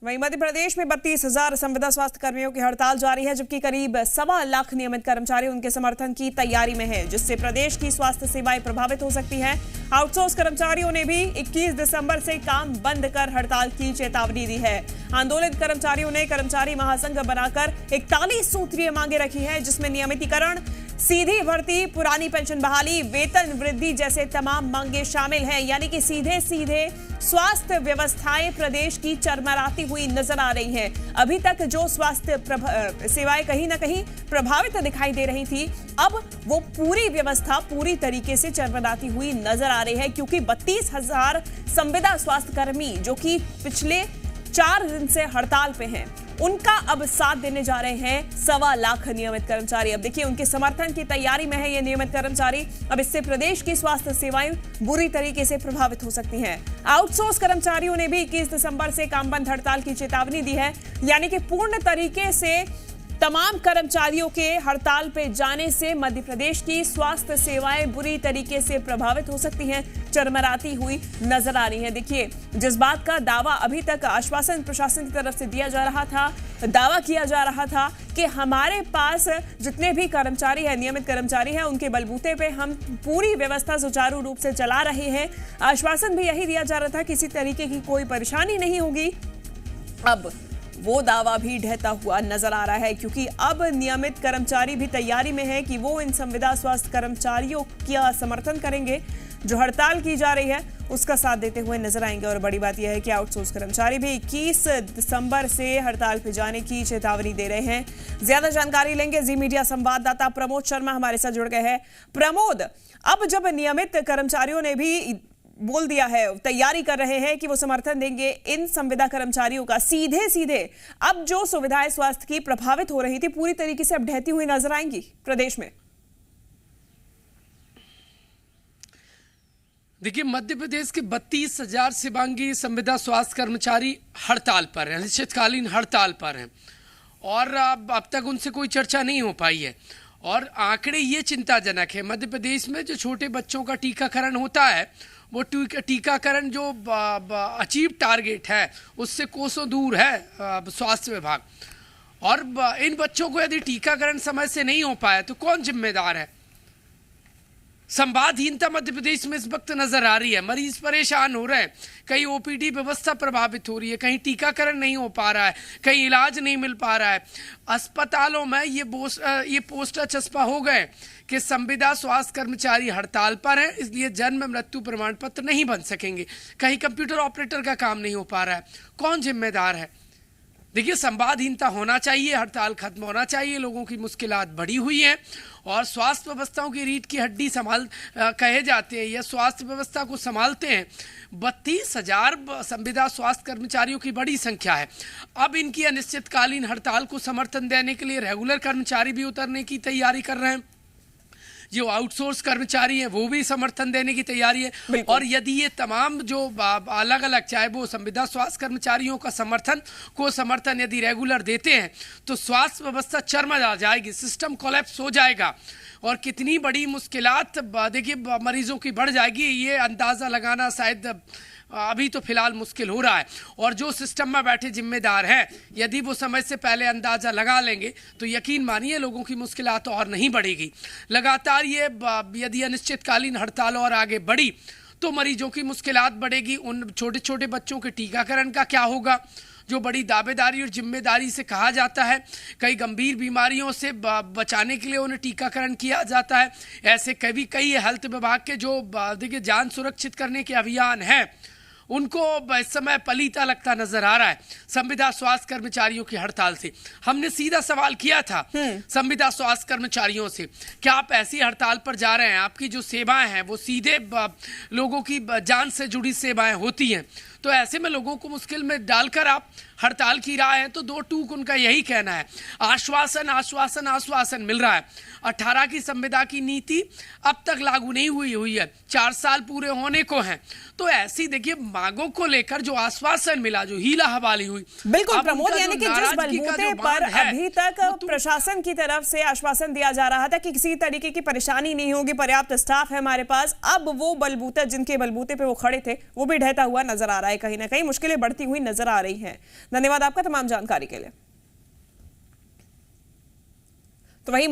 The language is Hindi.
वहीं मध्य प्रदेश में 32,000 संविदा स्वास्थ्य कर्मियों की हड़ताल जारी है, जबकि करीब 1.25 लाख नियमित कर्मचारी उनके समर्थन की तैयारी में है, जिससे प्रदेश की स्वास्थ्य सेवाएं प्रभावित हो सकती हैं। आउटसोर्स कर्मचारियों ने भी 21 दिसंबर से काम बंद कर हड़ताल की चेतावनी दी है। आंदोलित कर्मचारियों ने कर्मचारी महासंघ बनाकर 41 सूत्रीय मांगे रखी है, जिसमें नियमितीकरण, सीधी भर्ती, पुरानी पेंशन बहाली, वेतन वृद्धि जैसे तमाम मांगे शामिल हैं। यानी कि सीधे स्वास्थ्य व्यवस्थाएं प्रदेश की चरमराती हुई नजर आ रही हैं। अभी तक जो स्वास्थ्य सेवाएं कहीं ना कहीं प्रभावित दिखाई दे रही थी, अब वो पूरी व्यवस्था पूरी तरीके से चरमराती हुई नजर आ रही है, क्योंकि 32,000 संविदा स्वास्थ्य कर्मी जो कि पिछले 4 दिन से हड़ताल पे हैं, उनका अब साथ देने जा रहे हैं 1.25 लाख नियमित कर्मचारी। अब देखिए, उनके समर्थन की तैयारी में है ये नियमित कर्मचारी। अब इससे प्रदेश की स्वास्थ्य सेवाएं बुरी तरीके से प्रभावित हो सकती हैं। आउटसोर्स कर्मचारियों ने भी 21 दिसंबर से काम बंद हड़ताल की चेतावनी दी है। यानी कि पूर्ण तरीके से तमाम कर्मचारियों के हड़ताल पे जाने से मध्य प्रदेश की स्वास्थ्य सेवाएं बुरी तरीके से प्रभावित हो सकती हैं, चरमराती हुई नजर आ रही हैं। देखिए, जिस बात का दावा अभी तक आश्वासन प्रशासन की तरफ से दिया जा रहा था, दावा किया जा रहा था कि हमारे पास जितने भी कर्मचारी हैं, नियमित कर्मचारी हैं, उनके बलबूते पे हम पूरी व्यवस्था सुचारू रूप से चला रहे हैं। आश्वासन भी यही दिया जा रहा था, किसी तरीके की कोई परेशानी नहीं होगी। अब वो दावा भी ढहता हुआ नजर आ रहा है, क्योंकि अब नियमित कर्मचारी भी तैयारी में है कि वो इन संविदा स्वास्थ्य कर्मचारियों का समर्थन करेंगे जो हड़ताल की जा रही है, उसका साथ देते हुए नजर आएंगे। और बड़ी बात यह है कि आउटसोर्स कर्मचारी भी 21 दिसंबर से हड़ताल पे जाने की चेतावनी दे रहे हैं। ज्यादा जानकारी लेंगे जी मीडिया संवाददाता प्रमोद शर्मा हमारे साथ जुड़ गए हैं। प्रमोद, अब जब नियमित कर्मचारियों ने भी बोल दिया है, तैयारी कर रहे हैं कि वो समर्थन देंगे इन संविदा कर्मचारियों का, सीधे अब जो सुविधाएं स्वास्थ्य की प्रभावित हो रही थी पूरी तरीके से अब ढहती हुई नजर आएंगी प्रदेश में। देखिए, मध्य प्रदेश के 32,000 शिवांगी संविदा स्वास्थ्य कर्मचारी हड़ताल पर हैं, अनिश्चितकालीन हड़ताल पर हैं, और अब तक उनसे कोई चर्चा नहीं हो पाई है। और आंकड़े ये चिंताजनक है। मध्य प्रदेश में जो छोटे बच्चों का टीकाकरण होता है, वो टीकाकरण जो अचीव टारगेट है उससे कोसों दूर है स्वास्थ्य विभाग। और इन बच्चों को यदि टीकाकरण समय से नहीं हो पाया तो कौन जिम्मेदार है? संवादहीनता मध्य प्रदेश में इस वक्त नजर आ रही है। मरीज परेशान हो रहे हैं, कहीं ओपीडी व्यवस्था प्रभावित हो रही है, कहीं टीकाकरण नहीं हो पा रहा है, कहीं इलाज नहीं मिल पा रहा है। अस्पतालों में ये पोस्टर चस्पा हो गए कि संविदा स्वास्थ्य कर्मचारी हड़ताल पर हैं, इसलिए जन्म मृत्यु प्रमाण पत्र नहीं बन सकेंगे। कहीं कंप्यूटर ऑपरेटर का काम नहीं हो पा रहा है, कौन जिम्मेदार है? देखिए, संवादहीनता होना चाहिए, हड़ताल खत्म होना चाहिए। लोगों की मुश्किलात बढ़ी हुई हैं और स्वास्थ्य व्यवस्थाओं की रीढ़ की हड्डी कहे जाते हैं, यह स्वास्थ्य व्यवस्था को संभालते हैं। 32,000 संविदा स्वास्थ्य कर्मचारियों की बड़ी संख्या है। अब इनकी अनिश्चितकालीन हड़ताल को समर्थन देने के लिए रेगुलर कर्मचारी भी उतरने की तैयारी कर रहे हैं, जो आउटसोर्स कर्मचारी हैं वो भी समर्थन देने की तैयारी है। और यदि ये तमाम जो अलग अलग, चाहे वो संविदा स्वास्थ्य कर्मचारियों का समर्थन यदि रेगुलर देते हैं तो स्वास्थ्य व्यवस्था चरमरा जाएगी, सिस्टम कोलैप्स हो जाएगा और कितनी बड़ी मुश्किलात देखिए मरीजों की बढ़ जाएगी, ये अंदाज़ा लगाना शायद अभी तो फिलहाल मुश्किल हो रहा है। और जो सिस्टम में बैठे जिम्मेदार हैं, यदि वो समय से पहले अंदाजा लगा लेंगे तो यकीन मानिए लोगों की मुश्किलात और नहीं बढ़ेगी। लगातार ये यदि अनिश्चितकालीन हड़ताल और आगे बढ़ी तो मरीजों की मुश्किलात बढ़ेगी। उन छोटे छोटे बच्चों के टीकाकरण का क्या होगा, जो बड़ी दावेदारी और जिम्मेदारी से कहा जाता है। कई गंभीर बीमारियों से बचाने के लिए उन्हें टीकाकरण किया जाता है। ऐसे कई हेल्थ विभाग के जो देखिए जान सुरक्षित करने के अभियान हैं, उनको इस समय पलीता लगता नजर आ रहा है संविदा स्वास्थ्य कर्मचारियों की हड़ताल से। हमने सीधा सवाल किया था संविदा स्वास्थ्य कर्मचारियों से, क्या आप ऐसी हड़ताल पर जा रहे हैं? आपकी जो सेवाएं हैं वो सीधे लोगों की जान से जुड़ी सेवाएं होती हैं, तो ऐसे में लोगों को मुश्किल में डालकर आप हड़ताल की राह है। तो 2 टूक उनका यही कहना है, आश्वासन आश्वासन आश्वासन मिल रहा है। 18 की संविदा की नीति अब तक लागू नहीं हुई है, 4 साल पूरे होने को हैं। तो ऐसी देखिए मांगों को लेकर जो आश्वासन मिला, जो हीला हवाली हुई, बिल्कुल प्रमोद, यानी कि जिस बलबूते पर अभी तक प्रशासन की तरफ से आश्वासन दिया जा रहा था कि किसी तरीके की परेशानी नहीं होगी, पर्याप्त स्टाफ है हमारे पास, अब वो बलबूता जिनके बलबूते पे वो खड़े थे वो भी ढहता हुआ नजर आ रहा है। रहा है, कहीं ना कहीं मुश्किलें बढ़ती हुई नजर आ रही हैं। धन्यवाद आपका तमाम जानकारी के लिए। तो वही